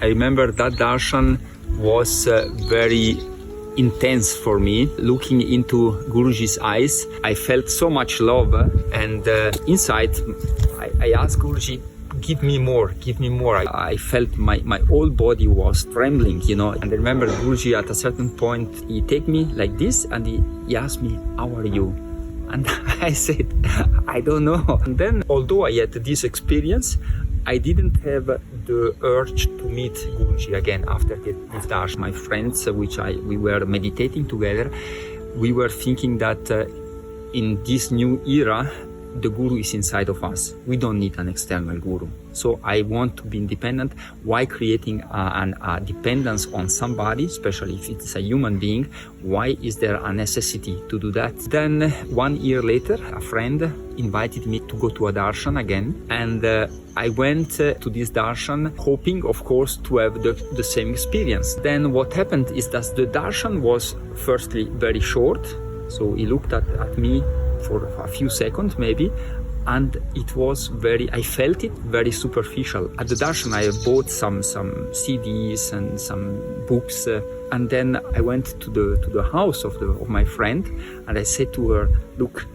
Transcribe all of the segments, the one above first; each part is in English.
I remember that darshan was very intense for me. Looking into Guruji's eyes, I felt so much love, and inside I asked Guruji, give me more. I felt my whole body was trembling, And I remember Guruji at a certain point, he take me like this and he asked me, how are you? And I said, I don't know. And then, although I had this experience, I didn't have the urge to meet Guruji again after this darshan. My friends, we were meditating together, we were thinking that in this new era, the Guru is inside of us. We don't need an external Guru. So I want to be independent. Why creating a dependence on somebody, especially if it's a human being? Why is there a necessity to do that? Then 1 year later, a friend invited me to go to a darshan again. And I went to this darshan hoping, of course, to have the same experience. Then what happened is that the darshan was firstly very short. So he looked at me for a few seconds maybe, and it was I felt it very superficial. At the darshan I bought some CDs and some books, and then I went to the house of my friend, and I said to her, look,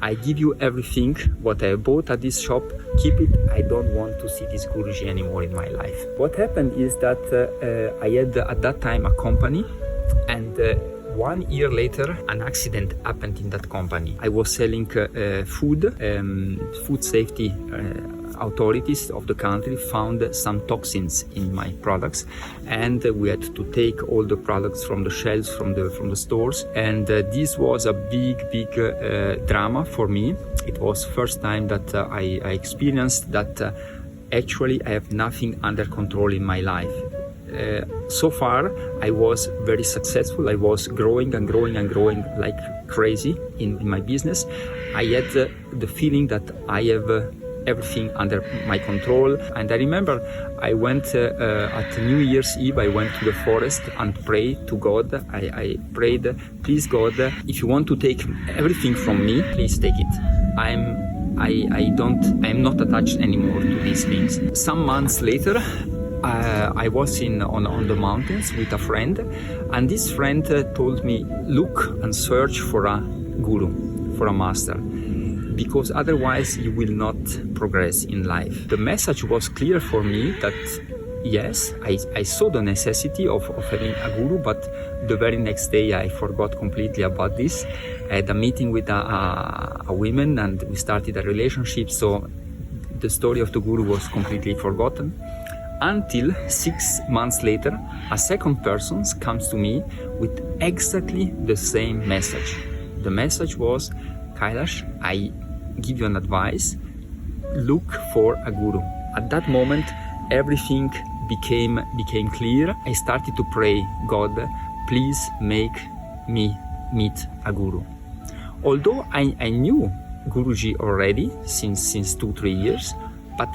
I give you everything what I bought at this shop, keep it, I don't want to see this Guruji anymore in my life. What happened is that I had at that time a company, and 1 year later, an accident happened in that company. I was selling food. Food safety authorities of the country found some toxins in my products, and we had to take all the products from the shelves, from the stores. And this was a big drama for me. It was first time that I experienced that actually I have nothing under control in my life. So far, I was very successful. I was growing like crazy in my business. I had the feeling that I have everything under my control. And I remember I went at New Year's Eve, I went to the forest and prayed to God. I prayed, please God, if you want to take everything from me, please take it. I'm not attached anymore to these things. Some months later, I was on the mountains with a friend, and this friend told me, look and search for a guru, for a master, because otherwise you will not progress in life. The message was clear for me that yes, I saw the necessity of having a guru, but the very next day I forgot completely about this. I had a meeting with a woman and we started a relationship, so the story of the guru was completely forgotten. Until 6 months later, a second person comes to me with exactly the same message. The message was, Kailash, I give you an advice, look for a guru. At that moment, everything became clear. I started to pray, God, please make me meet a guru. Although I knew Guruji already since 2-3 years, but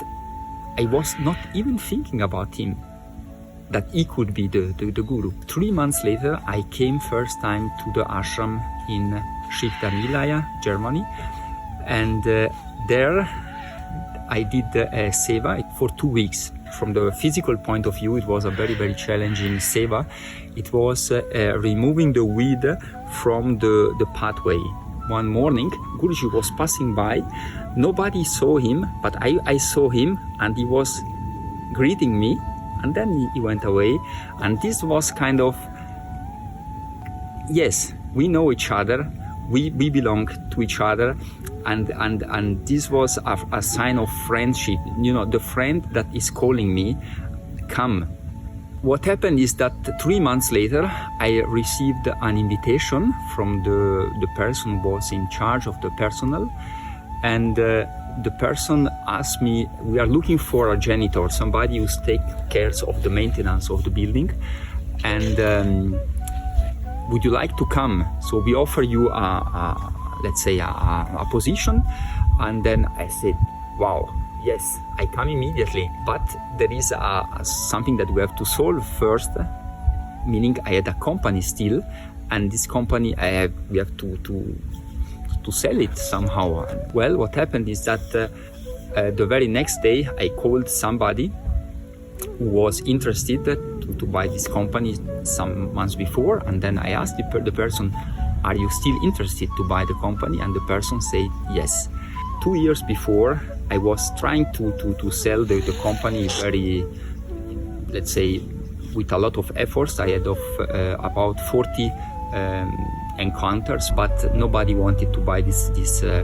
I was not even thinking about him, that he could be the guru. 3 months later, I came first time to the ashram in Nilaya, Germany, and there I did Seva for 2 weeks. From the physical point of view, it was a very challenging Seva. It was removing the weed from the pathway. One morning, Guruji was passing by. Nobody saw him, but I saw him, and he was greeting me, and then he went away. And this was kind of, yes, we know each other, we belong to each other, and this was a sign of friendship. The friend that is calling me, come. What happened is that 3 months later, I received an invitation from the person who was in charge of the personnel, and the person asked me, we are looking for a janitor, somebody who takes care of the maintenance of the building, and would you like to come? So we offer you let's say a position. And then I said, wow, yes, I come immediately, but there is something that we have to solve first, meaning I had a company still, and this company we have to sell it somehow. Well, what happened is that the very next day I called somebody who was interested to buy this company some months before, and then I asked the person, are you still interested to buy the company? And the person said yes. 2 years before, I was trying to sell the company very, let's say, with a lot of efforts. I had about 40 encounters, but nobody wanted to buy this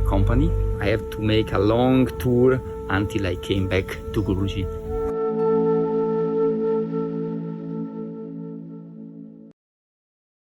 company. I have to make a long tour until I came back to Guruji.